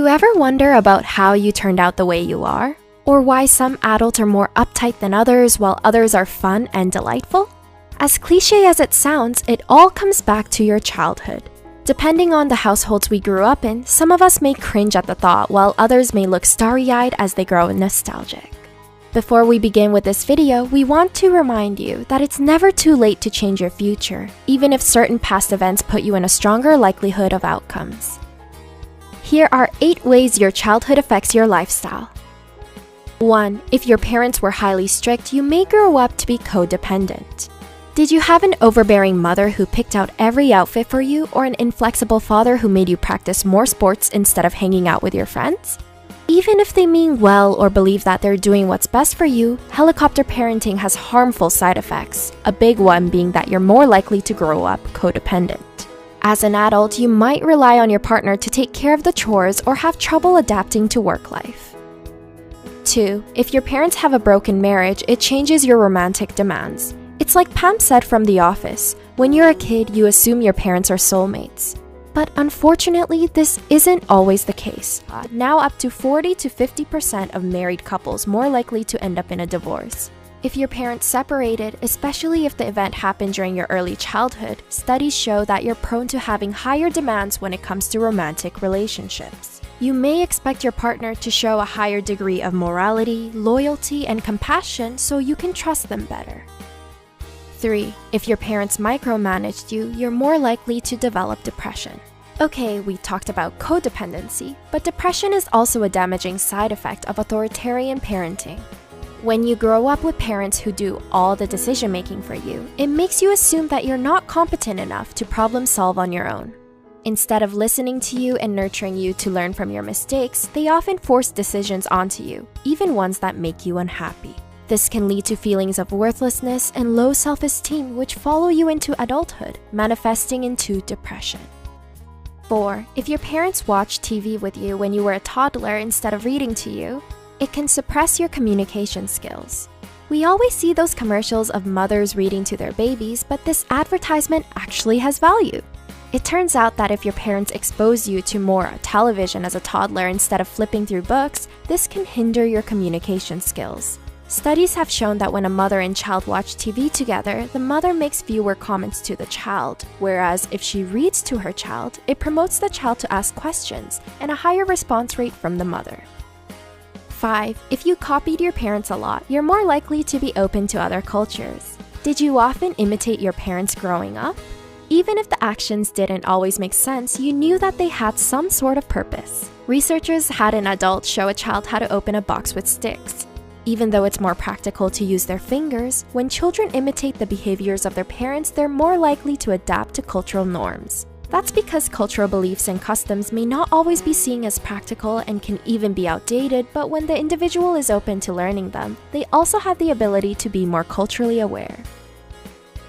you ever wonder about how you turned out the way you are? Or why some adults are more uptight than others while others are fun and delightful? As cliche as it sounds, it all comes back to your childhood. Depending on the households we grew up in, some of us may cringe at the thought while others may look starry-eyed as they grow nostalgic. Before we begin with this video, we want to remind you that it's never too late to change your future, even if certain past events put you in a stronger likelihood of outcomes. Here are 8 ways your childhood affects your lifestyle. 1. If your parents were highly strict, you may grow up to be codependent. Did you have an overbearing mother who picked out every outfit for you, or an inflexible father who made you practice more sports instead of hanging out with your friends? Even if they mean well or believe that they're doing what's best for you, helicopter parenting has harmful side effects, a big one being that you're more likely to grow up codependent. As an adult, you might rely on your partner to take care of the chores or have trouble adapting to work life. 2. If your parents have a broken marriage, it changes your romantic demands. It's like Pam said from The Office, when you're a kid, you assume your parents are soulmates. But unfortunately, this isn't always the case. Now up to 40 to 50% of married couples more likely to end up in a divorce. If your parents separated, especially if the event happened during your early childhood, studies show that you're prone to having higher demands when it comes to romantic relationships. You may expect your partner to show a higher degree of morality, loyalty, and compassion so you can trust them better. 3. If your parents micromanaged you, you're more likely to develop depression. Okay, we talked about codependency, but depression is also a damaging side effect of authoritarian parenting. When you grow up with parents who do all the decision-making for you, it makes you assume that you're not competent enough to problem solve on your own. Instead of listening to you and nurturing you to learn from your mistakes, they often force decisions onto you, even ones that make you unhappy. This can lead to feelings of worthlessness and low self-esteem which follow you into adulthood, manifesting into depression. 4. If your parents watched TV with you when you were a toddler instead of reading to you, it can suppress your communication skills. We always see those commercials of mothers reading to their babies, but this advertisement actually has value. It turns out that if your parents expose you to more television as a toddler instead of flipping through books, this can hinder your communication skills. Studies have shown that when a mother and child watch TV together, the mother makes fewer comments to the child, whereas if she reads to her child, it promotes the child to ask questions and a higher response rate from the mother. 5. If you copied your parents a lot, you're more likely to be open to other cultures. Did you often imitate your parents growing up? Even if the actions didn't always make sense, you knew that they had some sort of purpose. Researchers had an adult show a child how to open a box with sticks. Even though it's more practical to use their fingers, when children imitate the behaviors of their parents, they're more likely to adapt to cultural norms. That's because cultural beliefs and customs may not always be seen as practical and can even be outdated, but when the individual is open to learning them, they also have the ability to be more culturally aware.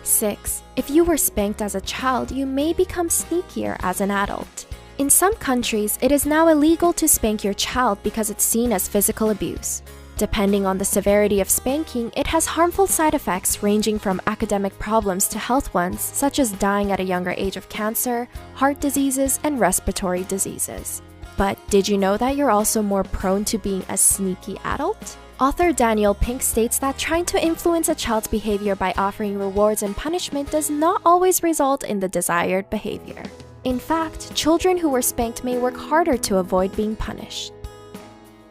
6. If you were spanked as a child, you may become sneakier as an adult. In some countries, it is now illegal to spank your child because it's seen as physical abuse. Depending on the severity of spanking, it has harmful side effects ranging from academic problems to health ones, such as dying at a younger age of cancer, heart diseases, and respiratory diseases. But did you know that you're also more prone to being a sneaky adult? Author Daniel Pink states that trying to influence a child's behavior by offering rewards and punishment does not always result in the desired behavior. In fact, children who were spanked may work harder to avoid being punished.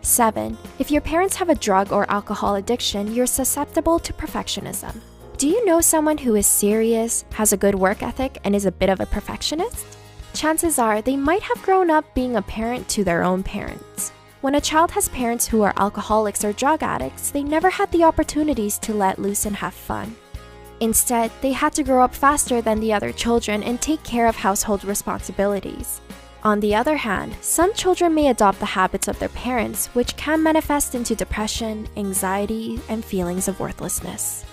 7. If your parents have a drug or alcohol addiction, you're susceptible to perfectionism. Do you know someone who is serious, has a good work ethic, and is a bit of a perfectionist? Chances are they might have grown up being a parent to their own parents. When a child has parents who are alcoholics or drug addicts, they never had the opportunities to let loose and have fun. Instead, they had to grow up faster than the other children and take care of household responsibilities. On the other hand, some children may adopt the habits of their parents, which can manifest into depression, anxiety, and feelings of worthlessness.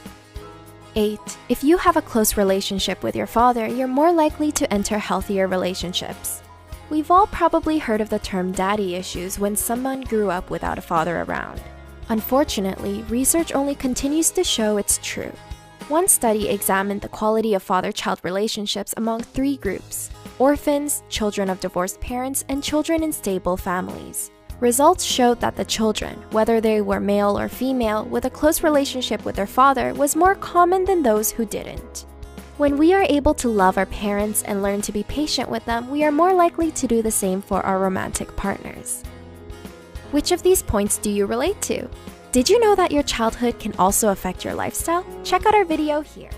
8. If you have a close relationship with your father, you're more likely to enter healthier relationships. We've all probably heard of the term daddy issues when someone grew up without a father around. Unfortunately, research only continues to show it's true. One study examined the quality of father-child relationships among 3 groups: orphans, children of divorced parents, and children in stable families. Results showed that the children, whether they were male or female, with a close relationship with their father was more common than those who didn't. When we are able to love our parents and learn to be patient with them, we are more likely to do the same for our romantic partners. Which of these points do you relate to? Did you know that your childhood can also affect your lifestyle? Check out our video here.